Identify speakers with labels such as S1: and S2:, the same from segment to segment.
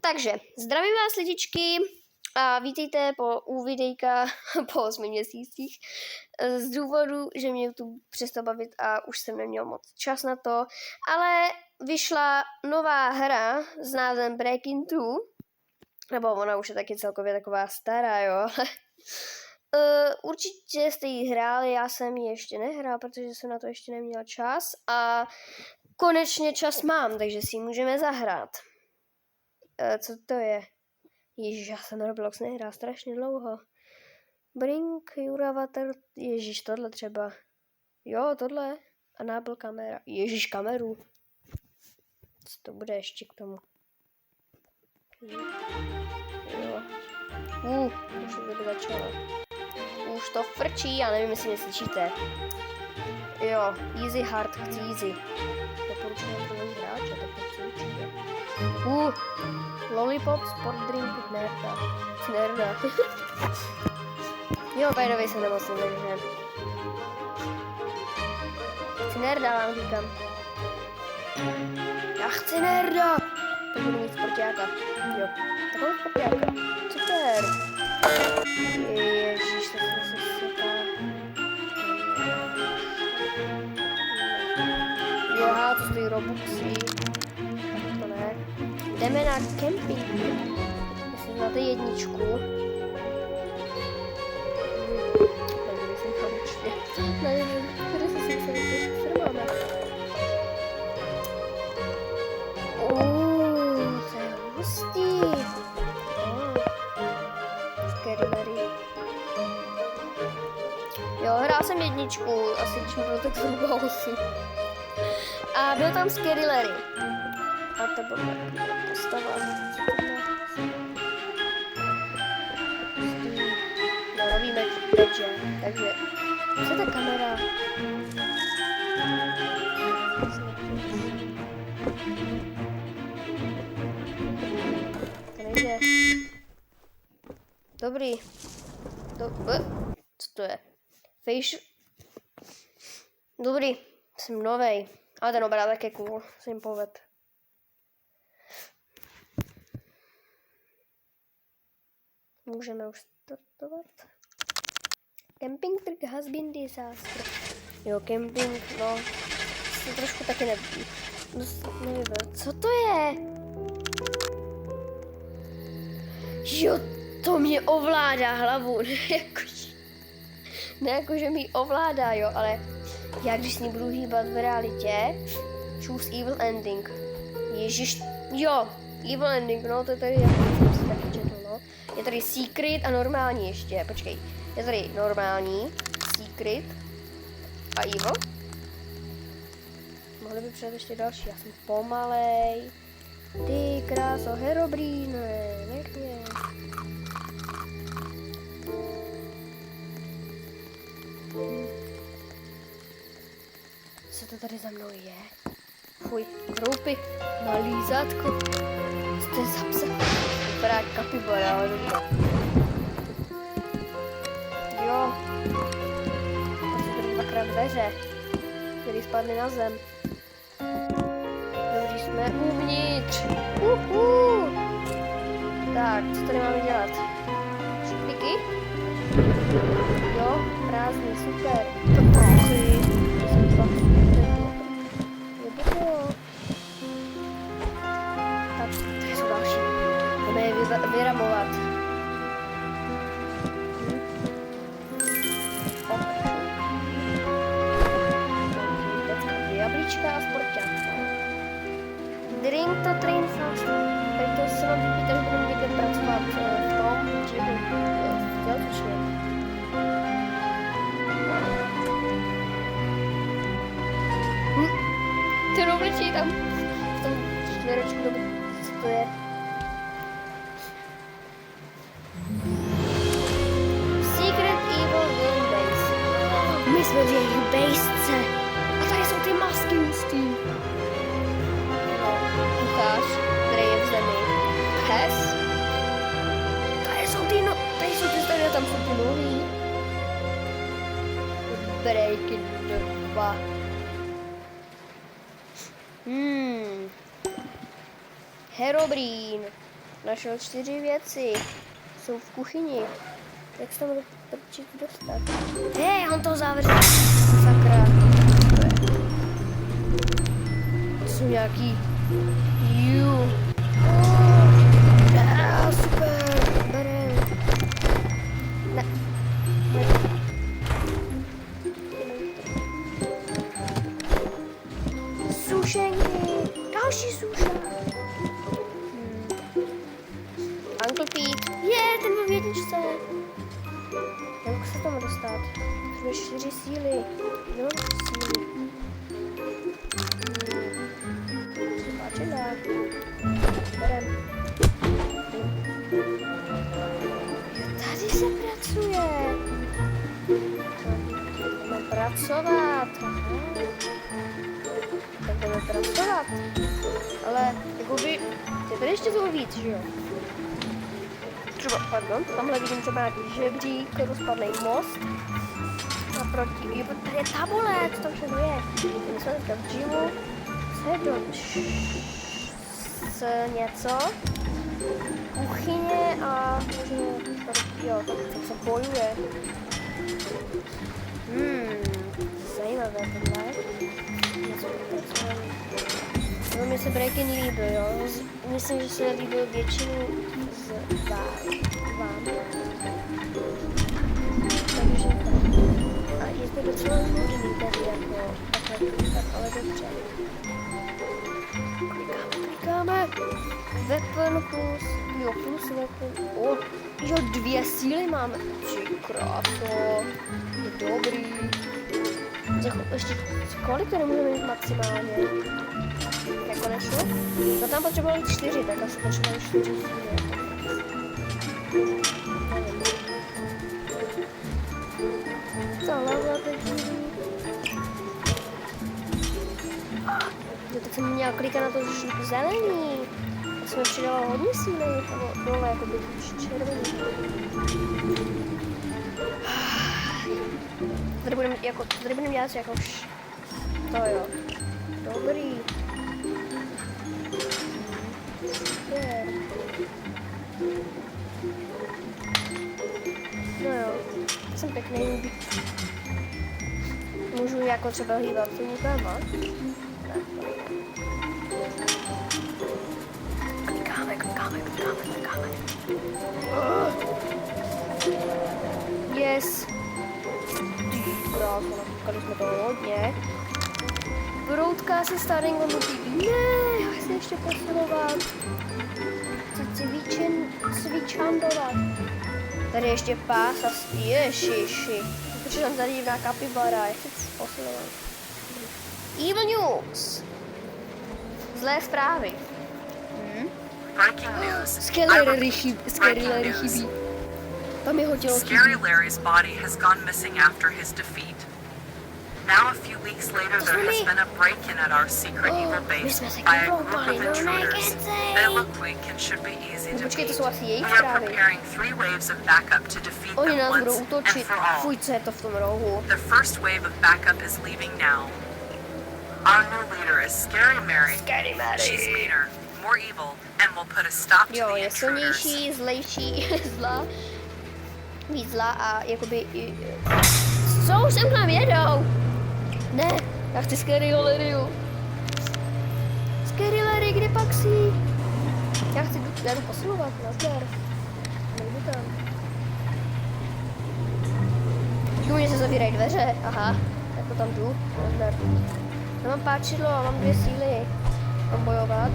S1: Takže, zdravím vás lidičky a vítejte u videjka po 8 měsících. Z důvodu, že mě YouTube přestal bavit a už jsem neměl moc čas na to, ale vyšla nová hra s názvem Breaking 2, nebo ona už je taky celkově taková stará, jo. Určitě jste ji hráli, já jsem ji ještě nehrál, protože jsem na to ještě neměl čas a konečně čas mám, takže si ji můžeme zahrát. Co to je? Ježíš, já jsem Roblox nehrál strašně dlouho. Bring your avatar. Ježíš, tohle třeba. Jo, tohle. Enable kamera. Ježíš, kameru. Co to bude ještě k tomu? Jo. Už to by začalo. Už to frčí, já nevím, jestli mě slyšíte. Jo, easy hard, chci easy. Doporučuji pro nový hráče, tak to chci určitě. Lollipop, sport drink, nerda. Nerda. Jo, by the way jsem nemocný, takže... Chci nerda, vám říkám. Já chci nerda! Tak budu mít sportáka. Jo, takovou sportáka. Super. Ježiš, tak se sypá. Jo, to stojí Robuxy. Tak to ne. Jdeme na kemping. Jestli máte jedničku. Takže jsem tam určitě. Nevím, kde se si myslím, že máme. To je hustý. Scary. Jo, hrál jsem jedničku, asi když mi bylo tak zhruba 8. A byl tam Scary Larry. A to byla postava. No, nový badge, takže... Co je ta kamera? To nejde. Dobrý. Co to je? Face... Dobrý. Jsem novej. Ale ten obrázek je cool. Se jim poved. Můžeme už startovat. Camping trip has been disaster. Jo, camping, no. To trošku taky nevím. Co to je? Jo, to mě ovládá hlavu. Ne jako, že mi ovládá, jo, ale já když s ní budu hýbat v realitě, choose evil ending. Ježiš, jo, evil ending, no to je tady, jak jsem si taky četl, no. Je tady secret a normální ještě, počkej. Je tady normální, secret a evil. Mohli by přidat ještě další, já jsem pomalej. Ty kráso, Herobrine, nech mě. Co to tady za mnou je? Fuj, kroupy, malý zátko. Co to je za psa? Vypadá kapibara, ale dobře. Jo. To jsou tady dvakrát dveře, které spadly na zem. Dobrý, jsme uvnitř. Tak, co tady máme dělat? Šuplíky? Jo, prázdný, super. Tak, tady jsou další. Jdeme je vyramovat. Jablíčka a sporťák. Drink to train fast. Proto se vám vypíte, že budeme někde pracovat v tom, že v tělocvičně. Ten obličej tam v tom čtverečku, co to je? Secret Evil Game Base. My jsme v jejich basece. A tady jsou ty masky hustý. No, kuchař, který je v zemi. Pes. Tady jsou ty tam jsou ty nový. Breaking 2. Herobrine. Našel 4 věci. Jsou v kuchyni. Jak se tam dostat? Hej, on to zavřel. Sakra. To jsou nějaký... Super. Berem. Ne. Sušenky. Další sušenky. Uncle Pete. Ten byl v jedničce. Jak se tam dostat? Už 4 síly. Jo, síly. Páčila. Berem. Tady se pracuje. Mám pracovat. Tak budeme pracovat. Ale jakoby, je tady ještě toho víc, že jo? Třeba, pardon, tamhle vidím třeba nějaký žebřík, rozpadlý most. Naproti, jo, tady je tabulec, to všechno je. My jsme teďka v gymu. Co je to? Něco. Kuchyně a jo, tak se bojuje. Zajímavé tohle. No, mně se Breaking líbil, jo. Myslím, že se líbil většinu z vám. Takže tak. A je to docela možný tady jako tak, ale dobře. Klikáme. Weapon plus weapon. Jo, 2 síly máme. Ty kráso. Je dobrý. Ještě kolik tady můžeme mít maximálně? Jako nešlo? No tam potřebovali 4, tak asi potřebovali 4 síly. Jo, teď jsem měla klikat na to zelený. Tak jsme přidala hodně síly, dole jako by červený. Tady budeme dělat jako to jo. Dobrý. Super. No jo, jsem pěkný. Můžu jako třeba hýbat tuníkama. Klikáme. Yes. Krása, naklikali jsme toho hodně. Broutka se starým hodnotí. Ne, já chci ještě posilovat. Chci cvičandovat. Tady ještě pás a ježiši. Protože tam tady divná kapibara, já chci posilovat. Evil news. Zlé zprávy.
S2: Breaking news.
S1: Scary Larry chybí. Tam jeho tělo chybí.
S2: Scary Larry's body has gone missing after his defeat. Now, a few weeks later, there has been a break-in at our secret evil base by a group of intruders. They look weak and should be easy to beat. We are preparing 3 waves of backup to defeat them once and for all. The first wave of backup is leaving now. Our new leader is Scary Mary. She's meaner, more evil, and will put a stop to the
S1: je
S2: intruders.
S1: silnější, zlejší, víc zlá a jakoby... Co už jsem tam jedou? Ne, já chci Scary Larryu. Scary Larry, kde pak jsi? Já jdu posilovat, nazdar. Nejdu tam. U mě se zavírají dveře, aha, tak to tam jdu, nazdar. Já mám páčidlo, mám 2 síly. Mám bojovat.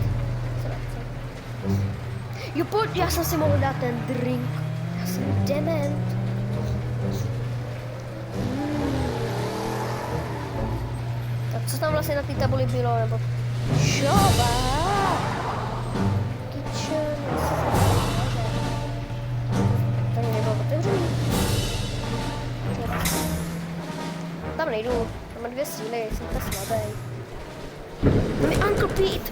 S1: Jo, pojď, já jsem si mohl dát ten drink. Já jsem dement. Tak co tam vlastně na té tabuli bylo, nebo... Šoba! Kitchen... Tady nebylo otevřený. Tam nejdu, tam mám 2 síly, jsem to slabý. Tam je Uncle Pete!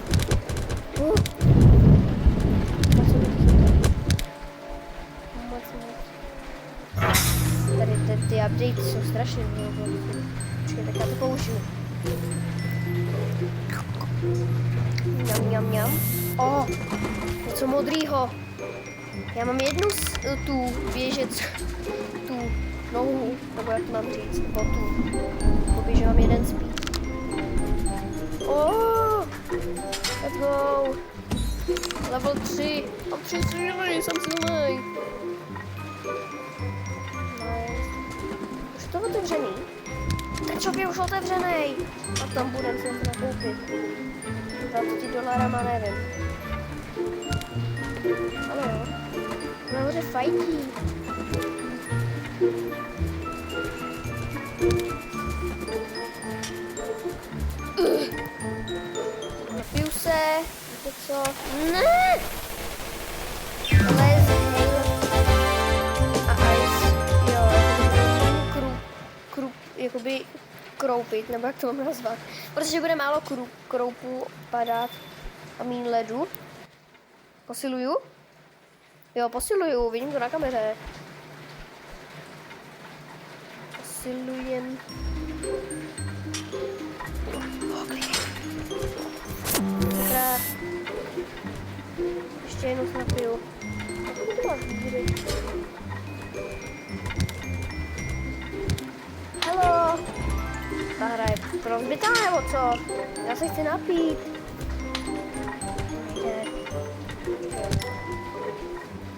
S1: Tady ty updates jsou strašně dlouho. Počkej, tak já to použiju. Mňam. O, něco modrýho. Já mám jednu tu běžec, tu nohu, nebo jak to mám říct, nebo tu. Koby, že mám jeden speed. Let's go. Level 3. Mám 3 síly, jsem silnej. Nice. Už to otevřený? Ten shop je už otevřený. A tam budem si to nakoupit. $20 nevím. Ale jo. Nahoře fajtí. Napiju se. Víte co? Ne! Les, a ice. Jo. Jakoby kroupit, nebo jak to mám nazvat. Protože bude málo kroupů padat a míň ledu. Posiluju? Jo, posiluju, vidím to na kameře. Posilujem. Dobrá. Ještě jednou se napiju. Jak to máš výry? Hello. Ta hra je rozbitá nebo co? Já se chci napít.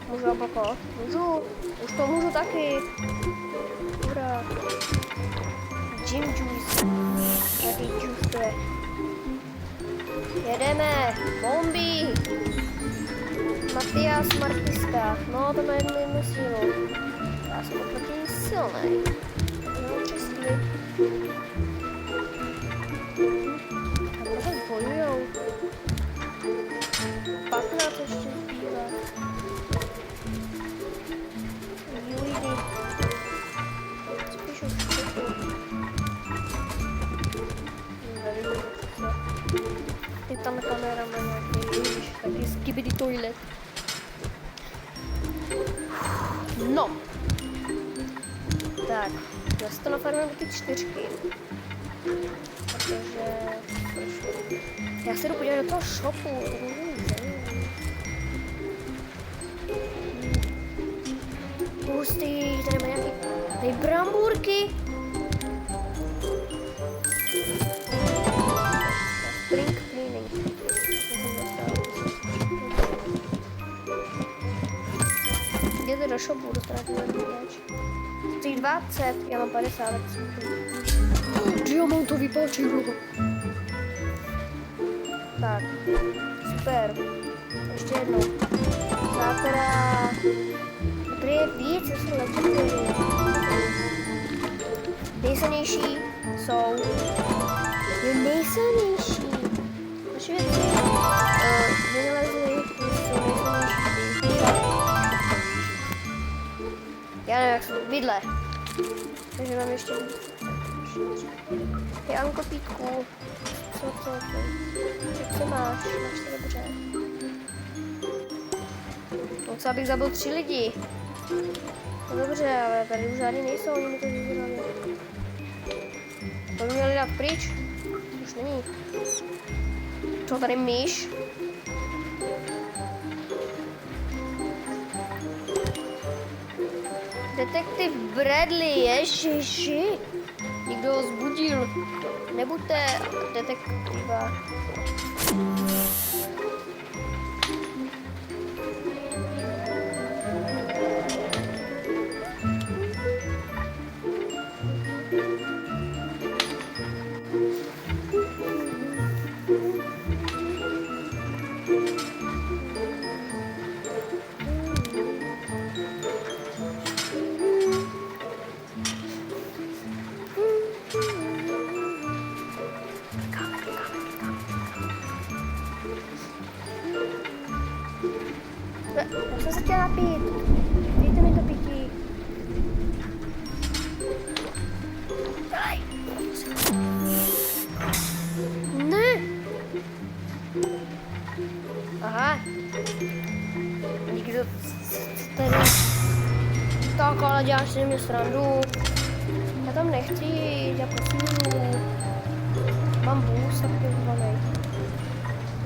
S1: Můžu aboko? Můžu. Už to můžu taky. Hurá. Gym juice. Jaký juice to je? Jedeme. Bomby. Matias Martiska. No, to má jednu sílu. Já jsem oproti silnej. No, přesně. A možná bojujou. 15 ještě zbývá. Juidy. Spíš už všechno. Nevím, co. Je tam kamera má nějaký juiš, taky skibidi toilet. No. Tak, já si to nafarmím ty 4. Protože... Já se jdu podívat do toho shopu, to můžu hustý, tady má nějaký... Tady brambůrky. Spring cleaning. Jděte do shopu, dostanete na výdač. 20, já mám 50. Diamantový páčidlo. Tak, super. Ještě jednou. Zákra. Tady je víc, co jsou legendary. Nejsilnější jsou... Je nejsilnější. Naše věci. Vynalezli, jsou nejsilnější. Já nevím, jak jsou. Vidle. Takže mám ještě víc. Janko Pítku. Co? Jak se máš? Máš se dobře? No co, abych zabil 3 lidi? No dobře, ale tady už žádný nejsou, oni mi to vyzvali. To by měli dát pryč. Už není. Co tady myš? Detektiv Bradley, ježiši. Někdo ho zbudil. Nebuďte detektiva. Já jsem se chtěla napít. Dejte mi to pití. Daj. Ne. Aha. Nikdo tady. Tak, ale děláš si mě srandu. Já tam nechci jít, já posílu. Mám bůz aktivovaný.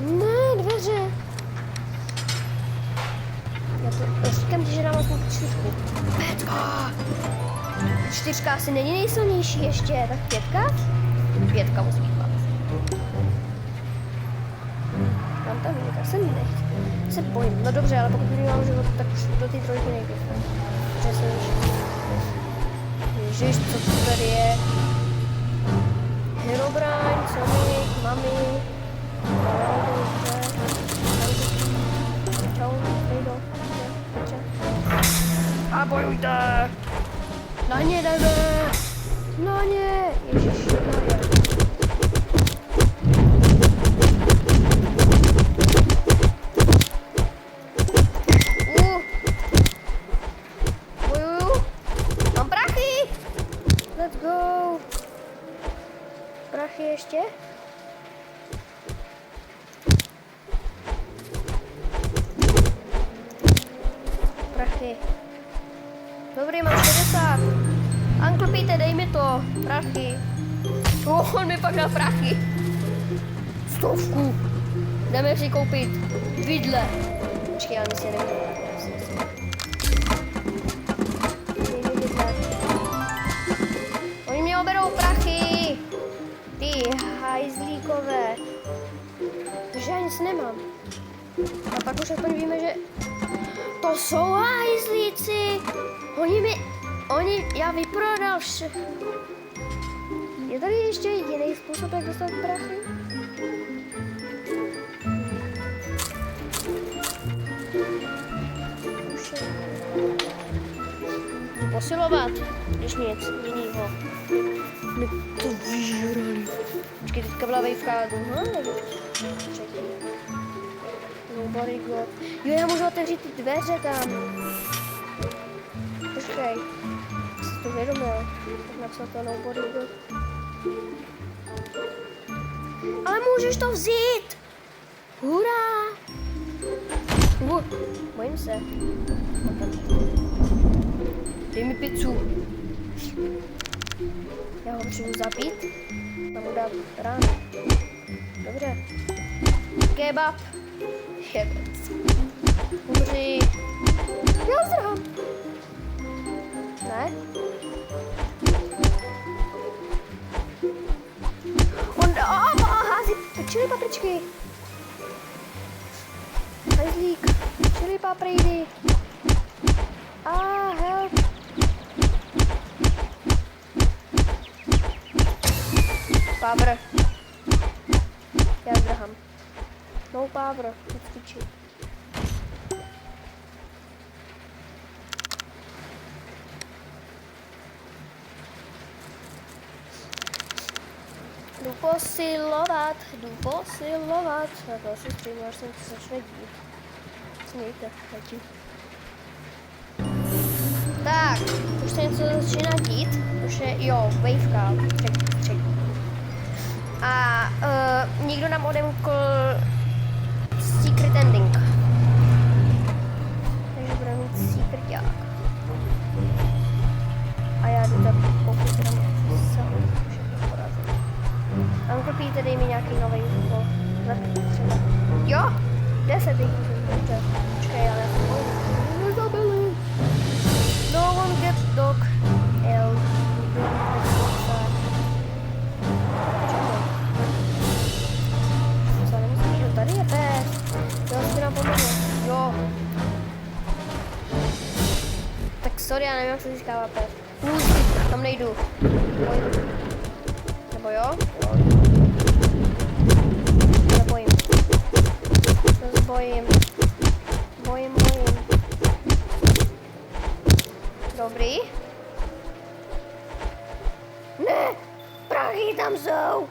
S1: Ne, dveře. Já to říkám ti, že dám aspoň 4. 5. 4 asi není nejsilnější ještě, tak 5? 5 musí být 12. Mám tam jít, já jsem nechci. Se bojím, no dobře, ale pokud mám život, tak už do té 3 nejdu. Protože jsem Ježiš, co to tady je? Herobrine, Sonic, Mami. Čau, nejdo. A bojujte! Na ně jdeme! Na ně! Ježiš, na ně. Bojuju! Mám prachy! Let's go! Prachy ještě? Prachy. Dobrý, mám 60. Uncle Peter, dej mi to. Prachy. On mi pak dal prachy. 100. Jdeme si koupit vidle. Počkej, já si nevím. Oni mě oberou prachy. Ty hajzlíkové. Takže já nic nemám. A pak už aspoň víme, že to jsou hajzlíci. Já vyprodal všechno. Je tady ještě jiný způsob, jak dostat prachy? Posilovat, když nic jinýho. My to vyžrali. Počkej, teďka byla vejvka. Nobody got. Jo, já můžu otevřít ty dveře tam. Počkej. Jsi to vědomil. Tak napsal to nobody got. Ale můžeš to vzít! Hurá! Bojím se. Dej mi pizzu. Já ho potřebuji zabít. Mám mu dát ráno. Dobře. Kebab. Jebec. Umři. Já zdrhám. Ne? On hází čili papričky. Hajzlík. Čili papriky. Help. Power. Já zdrhám. No power. Odskočí. Jdu posilovat. A to si střímím, až se to začne dít. Smějte, letí. Tak, už se něco začíná dít. Už je, jo, waveka. Ček. A někdo nám odemkl secret ending. Takže budeme mít secreták. A já jdu tak pokud teda mě všechno porazit. Uncle Peter, dej mi nějaký nový úkol. Třeba. Jo, 10 dobře. Počkej, ale já jsem bojím. Nezabili. No one gets dog. Tady je pes. Jo, si nám pomohlo. Jo. Tak sorry, já nevím, jak se získává pes. Tam nejdu. Nebo jo? Nebojím. To zbojím. Bojím. Dobrý. Ne! Prachy tam jsou!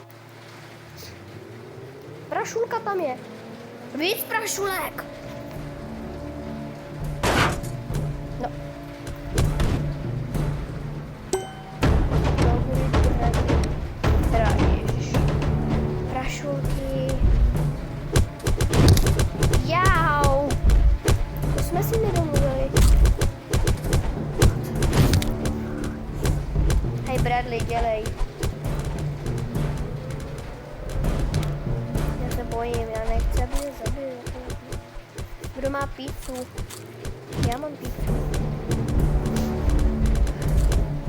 S1: Prašulka tam je. Víc prašulek! No. Teda, ježiš. Prašulky. Jau! To jsme si nedomluvili. Hej Bradley, dělej. Bojím, já nechci Kdo má pizzu? Já mám pizzu.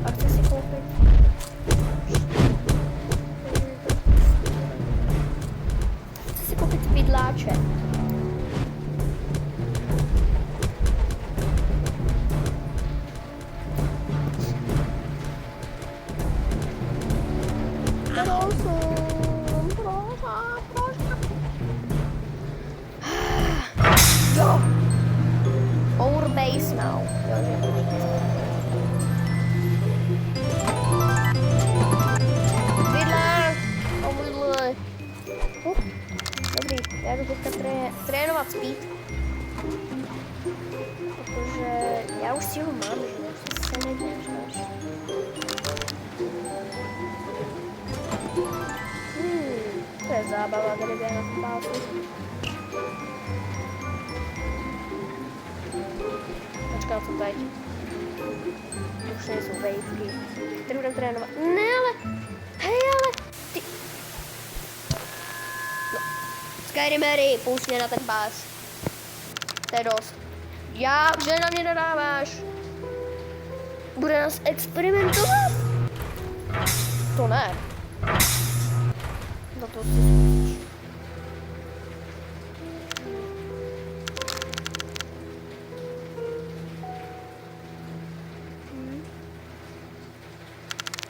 S1: A chci si koupit. Chci si koupit bydláče. Jo. Our base now. Bydlák. Bydlák. Dobrý, já jdu teďka trénovat speed. Protože já už si ho mám, že se neděláš. To je zábava, tady bude na pásu. Počkám, co teď. Už nejsou vejtky. Tady budeme trénovat. Ne, ale... Hej, ale... Ty... No. Skyrimery, poušť mě na ten pás. To je dost. Že na mě nadáváš? Bude nás experimentovat? To ne. No to si zkusíš.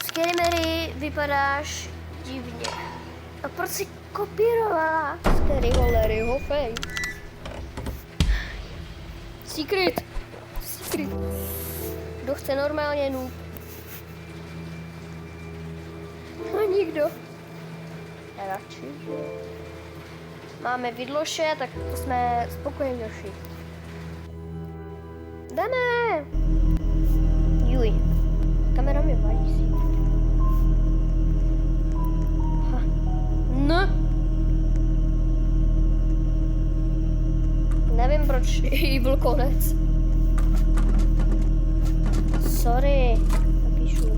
S1: Skyrimery, vypadáš divně. A proč jsi kopírovala Skyriho face? Secret. Kdo chce normálně noob? No nikdo. Radši. Máme vidloše, tak to jsme spokojení všichni. Jdeme! Juj. Kamera mi vadí si. No. Nevím, proč jí byl konec. Sorry. Napíšu.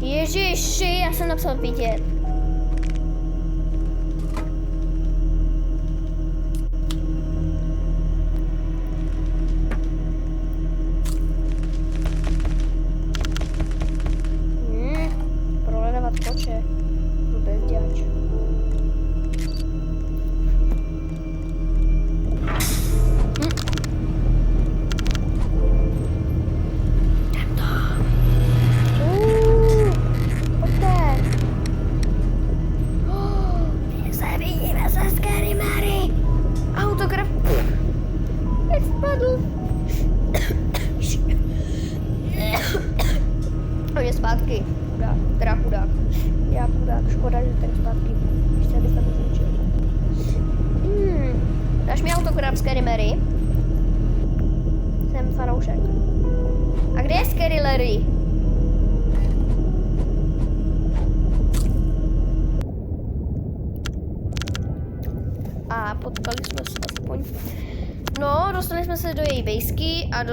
S1: Ježiši, já jsem napsal vidět. Prohledávat koče. Bezdělač. Zpátky. Chudák. Já chudák. Škoda, že tady zpátky. Ještě abych tam zničil. Dáš mi autograf Skyrimery? Jsem fanoušek. A kde je Skyrimery? A potkali jsme se aspoň. No, dostali jsme se do její bejsky a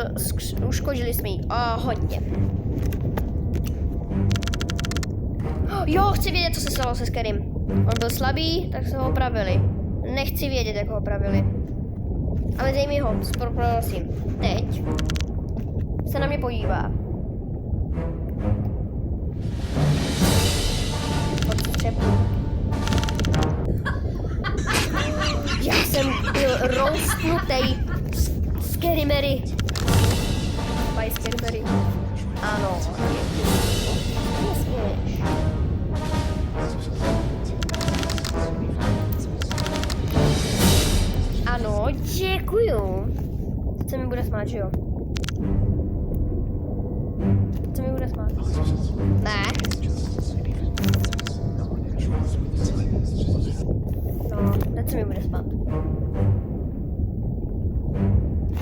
S1: uškodili jsme jí hodně. Jo, chci vědět, co se stalo se Skyrim. On byl slabý, tak se ho opravili. Nechci vědět, jak ho opravili. Ale dej mi ho, prosím. Teď se na mě podívá. Já jsem byl roustnutej Skyrimery. By Skyrimery. Ano. Nesměješ. Ano, děkuju. Teď se mi bude smát, že jo? Teď se mi bude smát. Ne. No, teď se mi bude smát.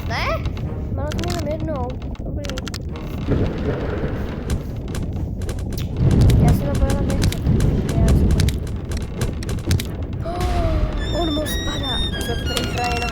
S1: Ne? Mám to jenom jednou. Dobrý. Já se to bojovat nechci. On mu spadá. Tak to tady hraje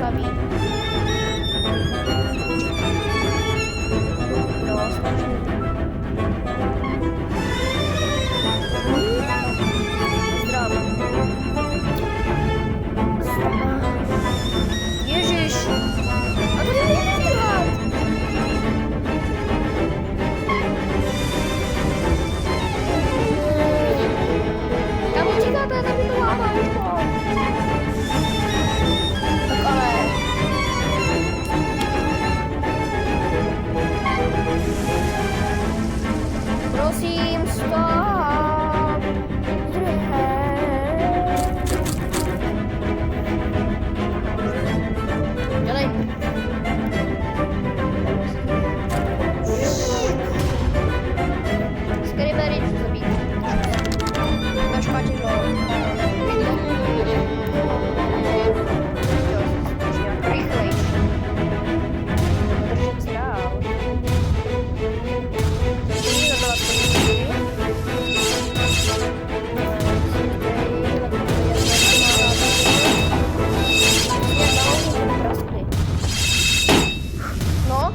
S1: zabít. No, strašně. Zdravím. Ježiš. A to nejde trvat. Kam utíkáte, tak je to láváčko. Tak ale. Prosím, stop. Dělej. Scary Mary, co zabít. Na špatidlo. Rychlejší. Držím si dál. No,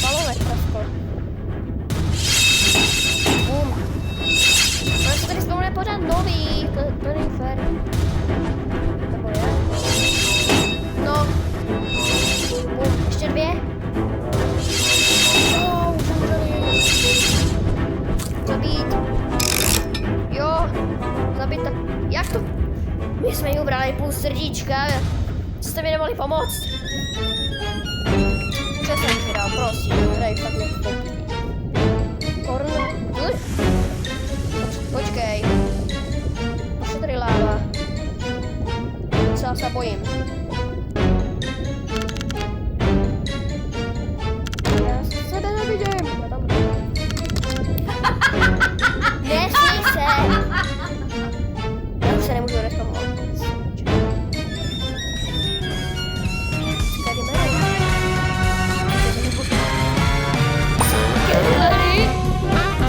S1: balonek praskl. Bum. Ale se tady spomene pořád nový, to není fér. Nebo je? No. Bum, ještě dvě. No, už umřeli. Zabít. Jo, zabít tak. Jak to? My jsme jí ubrali půl srdíčka. Jste mi nemohli pomoct? Co jsem si dal, prosím, dej fakt nechci. Korne. Počkej. Už je tady láva. Docela se bojím. Já sebe nevidím. Já tam... Nesmí se. Já už se nemůžu reklamovat.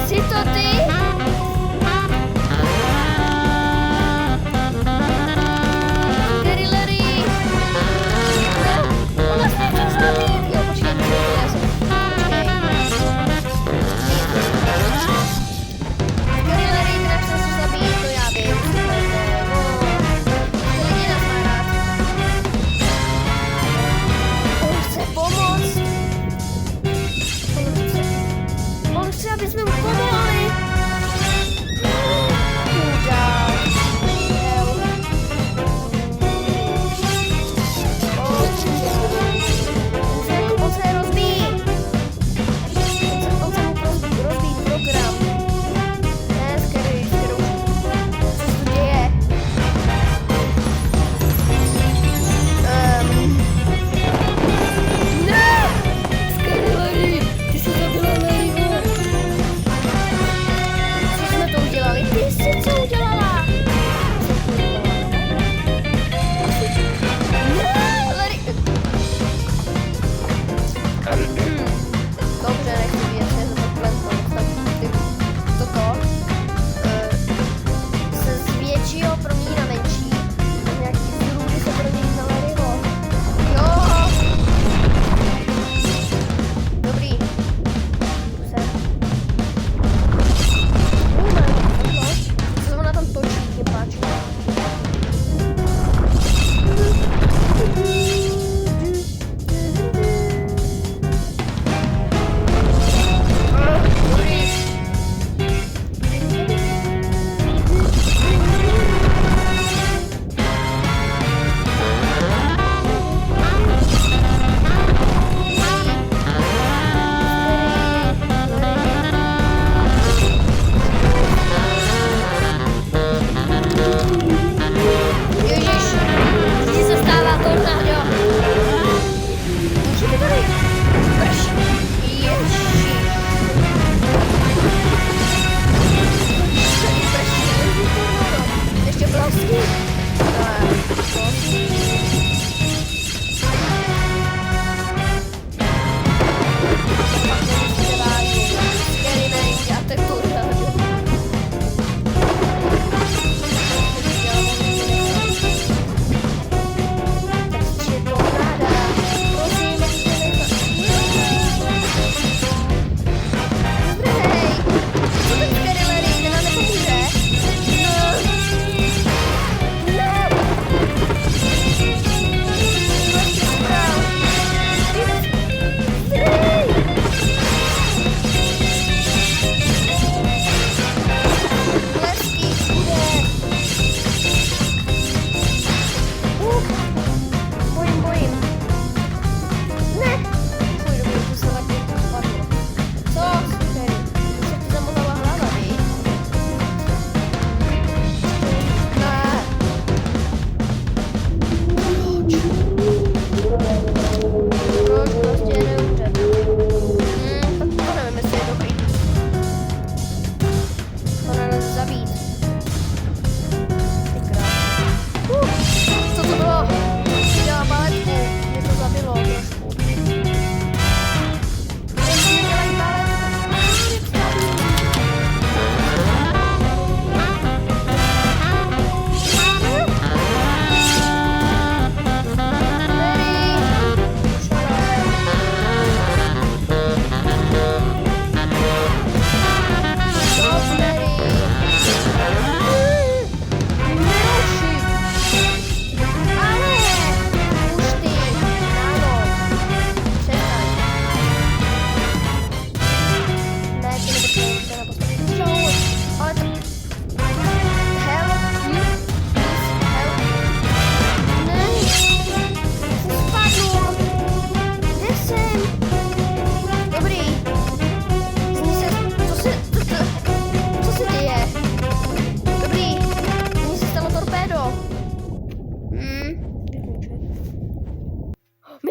S1: Jsi to ty? Gary Larry!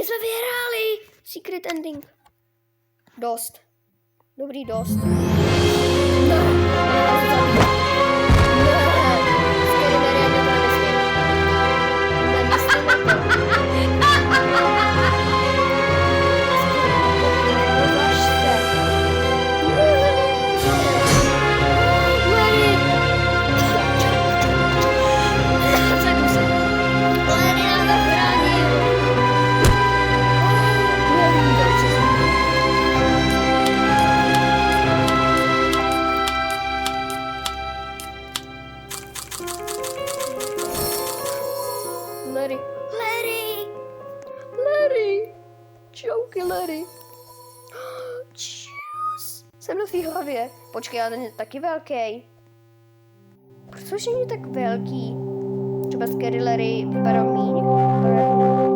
S1: My jsme vyhráli! Secret ending. Dost. Dobrý, dost. Ne, já se zabiju. Ne, Skyrim je nemyslím na to. Larry! Čauky, Larry! Čus! Jsem na tvý hlavě. Počkej, ale ten je taky velký. Proč není tak velký? Třeba Scary Larry vypadal míň?